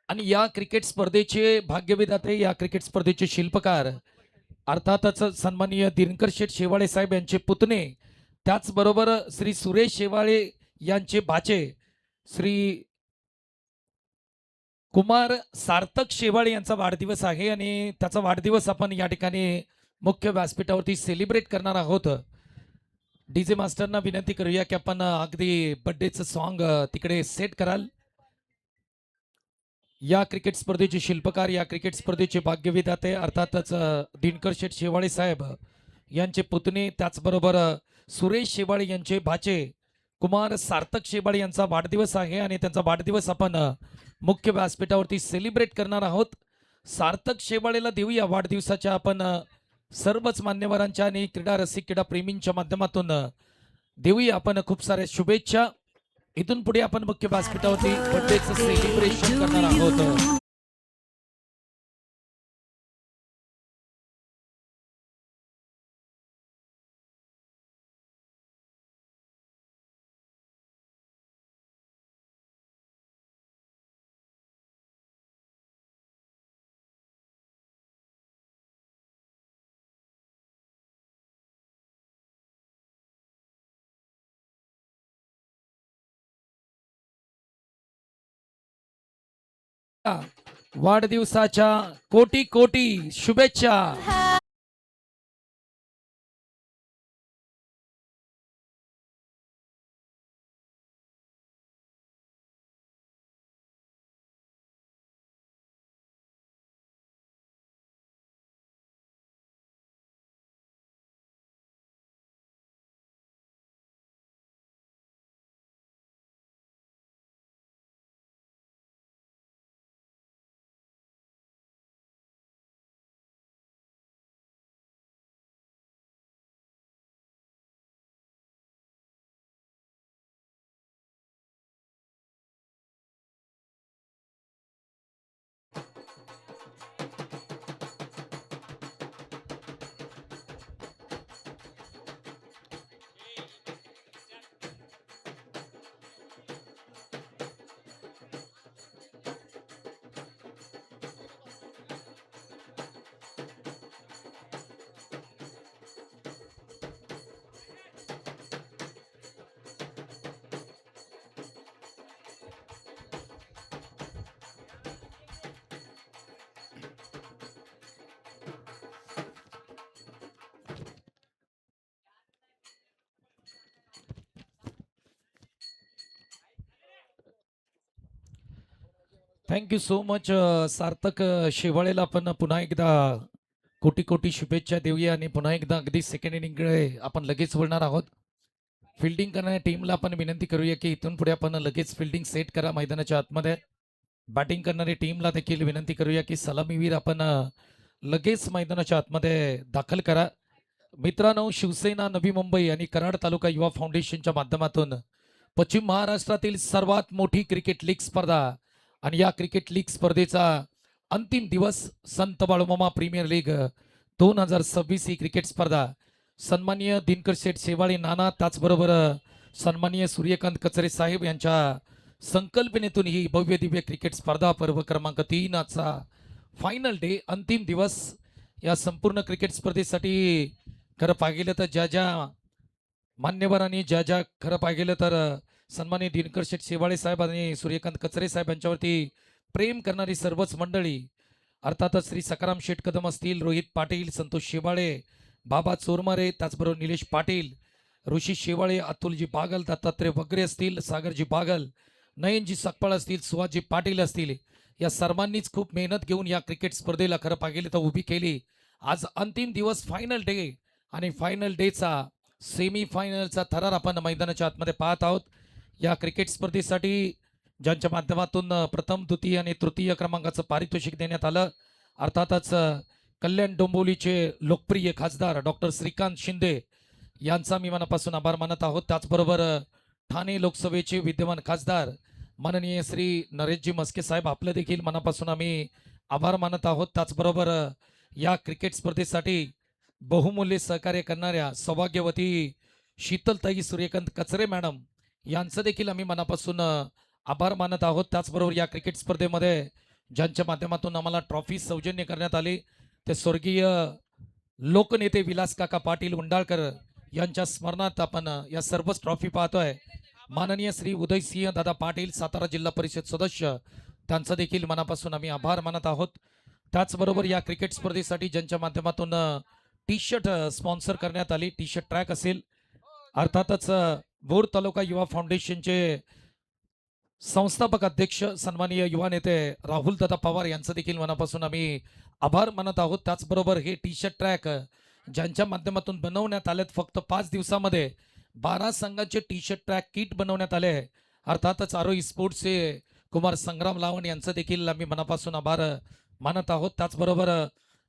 आणि या क्रिकेट स्पर्धेचे भाग्यविधाते, या क्रिकेट स्पर्धेचे शिल्पकार अर्थातच सन्माननीय दिनकर शेठ शेवाळे साहेब यांचे पुतणे, त्याचबरोबर श्री सुरेश शेवाळे यांचे भाचे श्री कुमार सार्थक शेवाळे यांचा वाढदिवस आहे आणि त्याचा वाढदिवस आपण या ठिकाणी मुख्य व्यासपीठावरती सेलिब्रेट करणार आहोत. डीजे मास्टरना विनंती करूया की आपण अगदी बर्थडेचं सॉन्ग तिकडे सेट कराल. या क्रिकेट स्पर्धेचे शिल्पकार, या क्रिकेट स्पर्धेचे भाग्यविधाते अर्थातच दिनकर शेठ शेवाळे साहेब यांचे पुतणे, त्याचबरोबर सुरेश शेवाळे यांचे भाचे कुमार सार्थक शेवाळे यांचा वाढदिवस आहे आणि त्यांचा वाढदिवस आपण मुख्य व्यासपीठावरती सेलिब्रेट करणार आहोत. सार्थक शेवाळेला देऊया वाढदिवसाच्या आपण सर्वच मान्यवरांच्या आणि क्रीडा रसिक, क्रीडा प्रेमींच्या माध्यमातून देऊया आपण खूप साऱ्या शुभेच्छा. इथून पुढे आपण मुख्य व्यासपीठावरती बर्थडेचं सेलिब्रेशन करणार आहोत. वाढदिवसाच्या कोटी कोटी शुभेच्छा. थँक्यू सो मच सार्थक शेवाळेला आपण पुन्हा एकदा कोटी कोटी शुभेच्छा देऊया आणि पुन्हा एकदा अगदी सेकंड इनिंगकडे आपण लगेच वळणार आहोत. फिल्डिंग करणाऱ्या टीमला आपण विनंती करूया की इथून पुढे आपण लगेच फिल्डिंग सेट करा मैदानाच्या आतमध्ये. बॅटिंग करणारी टीमला देखील विनंती करूया की सलामीवीर आपण लगेच मैदानाच्या आतमध्ये दाखल करा. मित्रांनो, शिवसेना नवी मुंबई आणि कराड तालुका युवा फाउंडेशनच्या माध्यमातून पश्चिम महाराष्ट्रातील सर्वात मोठी क्रिकेट लीग स्पर्धा आणि या क्रिकेट लीग स्पर्धेचा अंतिम दिवस संत बाळूमामा प्रीमियर लीग 2026 ही क्रिकेट स्पर्धा सन्माननीय दिनकर शेठ शेवाळे नाना त्याचबरोबर सन्माननीय सूर्यकांत कचरे साहेब यांच्या संकल्पनेतून ही भव्य दिव्य क्रिकेट स्पर्धा पर्व क्रमांक 3 चा फायनल डे अंतिम दिवस. या संपूर्ण क्रिकेट स्पर्धेसाठी खरं पाहिलं तर ज्या मान्यवरांनी ज्या खरं पाहिलं तर सन्माननीय दिनकर शेठ शेवाळे साहेब आणि सूर्यकांत कचरे साहेब यांच्यावरती प्रेम करणारी सर्वच मंडळी, अर्थातच श्री सकाराम शेठ कदम असतील, रोहित पाटील, संतोष शेवाळे, बाबा चोरमारे, त्याचबरोबर निलेश पाटील, ऋषी शेवाळे, अतुलजी बागल, दत्तात्रय वगैरे असतील, सागरजी बागल, नयनजी सकपाळ असतील, सुहासजी पाटील असतील, या सर्वांनीच खूप मेहनत घेऊन या क्रिकेट स्पर्धेला खरं पाहिलं तर उभी केली. आज अंतिम दिवस फायनल डे आणि फायनल डेचा सेमी फायनलचा थरार आपण मैदानाच्या आतमध्ये पाहत आहोत. या क्रिकेट स्पर्धेसाठी ज्यांच्या माध्यमातून प्रथम, द्वितीय आणि तृतीय क्रमांकाचं पारितोषिक देण्यात आलं, अर्थातच कल्याण डोंबिवलीचे लोकप्रिय खासदार डॉक्टर श्रीकांत शिंदे यांचा मी मनापासून आभार मानत आहोत. त्याचबरोबर ठाणे लोकसभेचे विद्यमान खासदार माननीय श्री नरेशजी मस्के साहेब आपलं देखील मनापासून आम्ही आभार मानत आहोत. त्याचबरोबर या क्रिकेट स्पर्धेसाठी बहुमूल्य सहकार्य करणाऱ्या सौभाग्यवती शीतलताई सूर्यकांत कचरे मॅडम यांचं देखील आम्ही मनापासून आभार मानत आहोत. त्याचबरोबर या क्रिकेट स्पर्धेमध्ये ज्यांच्या माध्यमातून आम्हाला ट्रॉफी सौजन्य करण्यात आली ते स्वर्गीय लोकनेते विलास काका पाटील उंडाळकर यांच्या स्मरणार्थ आपण या सर्वच ट्रॉफी पाहतोय. माननीय श्री उदयसिंह दादा पाटील सातारा जिल्हा परिषद सदस्य त्यांचं देखील मनापासून आम्ही आभार मानत आहोत. त्याचबरोबर या क्रिकेट स्पर्धेसाठी ज्यांच्या माध्यमातून टी शर्ट स्पॉन्सर करण्यात आली, टी शर्ट ट्रॅक असेल, अर्थातच बोर तालुका युवा फाउंडेशनचे संस्थापक अध्यक्ष सन्माननीय युवा नेते राहुल दादा पवार यांचं देखील मनापासून आम्ही आभार मानत आहोत. त्याचबरोबर हे टी शर्ट ट्रॅक ज्यांच्या माध्यमातून बनवण्यात आलेत, फक्त 5 दिवसामध्ये 12 संघाचे टी शर्ट ट्रॅक किट बनवण्यात आले. अर्थातच आरोही स्पोर्ट्सचे कुमार संग्राम लावण यांचं देखील आम्ही मनापासून आभार मानत आहोत. त्याचबरोबर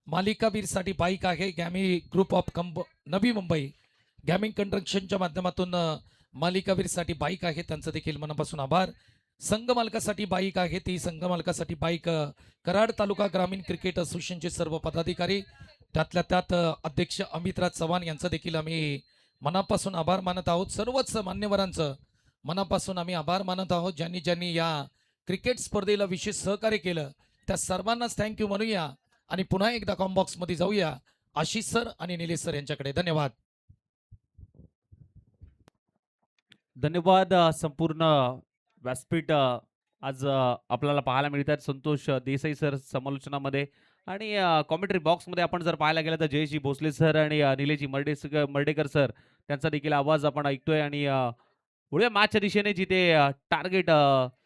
मालिकावीरसाठी बाईक आहे गॅमी ग्रुप ऑफ नवी मुंबई गॅमिंग कंस्ट्रक्शनच्या माध्यमातून मालिकावीरसाठी बाईक आहे, त्यांचं देखील मनापासून आभार. संघ मालकासाठी बाईक आहे, ती संघ मालकासाठी बाईक कराड तालुका ग्रामीण क्रिकेट असोसिएशनचे सर्व पदाधिकारी, त्यातल्या त्यात अध्यक्ष अमितराज चव्हाण यांचं देखील आम्ही मनापासून आभार मानत आहोत. सर्वच मान्यवरांचं मनापासून आम्ही आभार मानत आहोत. ज्यांनी ज्यांनी या क्रिकेट स्पर्धेला विशेष सहकार्य केलं त्या सर्वांनाच थँक्यू म्हणूया आणि पुन्हा एकदा कॉम्बॉक्स मध्ये जाऊया आशिष सर आणि निलेश सर यांच्याकडे. धन्यवाद. धन्यवाद. संपूर्ण व्यासपीठ आज आपल्याला पाहायला मिळतात संतोष देसाई सर समालोचनामध्ये आणि कॉमेंट्री बॉक्समध्ये आपण जर पाहायला गेलं तर जयजी भोसले सर आणि निलेजी मर्डेकर सर त्यांचा देखील आवाज आपण ऐकतोय आणि पुढे मॅचच्या दिशेने जिथे टार्गेट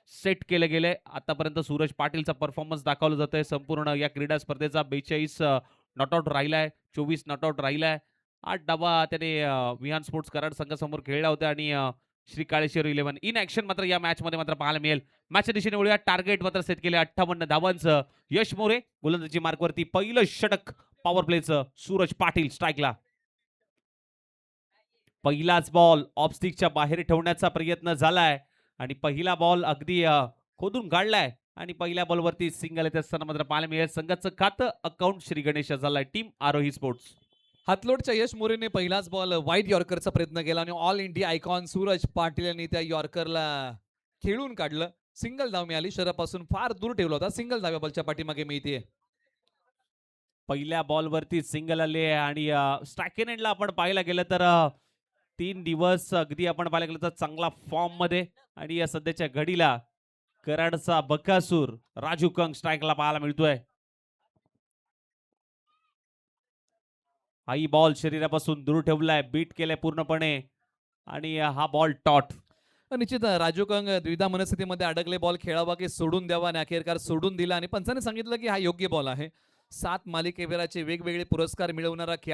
सेट केलं गेलंय आतापर्यंत सूरज पाटीलचा परफॉर्मन्स दाखवला जातोय संपूर्ण या क्रीडा स्पर्धेचा 42 नॉट आउट राहिलाय 24 नॉट आउट राहिलाय 8 डावा त्याने विहान स्पोर्ट्स कराड संघासमोर खेळला होता आणि श्री काळेश्वर 11 इन ऍक्शन मात्र या मॅच मध्ये मात्र पाहायला मिळेल मॅचच्या दिशेने वळूया टार्गेट मात्र सेट केले 58 धावांचं यश मोरे गोलंदाजी मार्कवरती पहिलं षटक पॉवर प्लेचं सूरज पाटील स्ट्राईकला पहिलाच बॉल ऑफस्टिकच्या बाहेर ठेवण्याचा प्रयत्न झालाय आणि पहिला बॉल अगदी खोदून काढलाय आणि पहिल्या बॉलवरती सिंगल येत असताना मात्र पाहायला मिळेल संघाचं खातं अकाउंट श्री गणेश झालाय टीम आरोही स्पोर्ट्स हातलोडच्या यश मोरेने पहिलाच बॉल वाईड यॉर्करचा प्रयत्न केला आणि all India icon Suraj Patil यांनी त्या यॉर्करला खेळून काढलं सिंगल धाव मिळाली शरीरापासून फार दूर ठेवला होता सिंगल धाव्या बॉलच्या पाठीमागे मिळते पहिल्या बॉलवरती सिंगल आले आणि स्ट्रायक एंडला आपण पाहायला गेलं तर 3 दिवस अगदी आपण पाहायला गेलं तर चांगला फॉर्म मध्ये आणि या सध्याच्या घडीला कराडचा बकासूर राजू कंग स्ट्राईकला पाहायला मिळतोय हाही बॉल शरीरापासून दूर ठेवलाय बीट केलाय पूर्णपणे आणि हा बॉल टॉट निश्चित राजू कंग द्विधा मनस्थितीमध्ये अडकले बॉल खेळावा की सोडून द्यावा आणि अखेरकार सोडून दिला आणि पंचाने सांगितलं की हा योग्य बॉल आहे 7 मालिकेवीराचे वेगवेगळे पुरस्कार मिळवणारा खेळाडू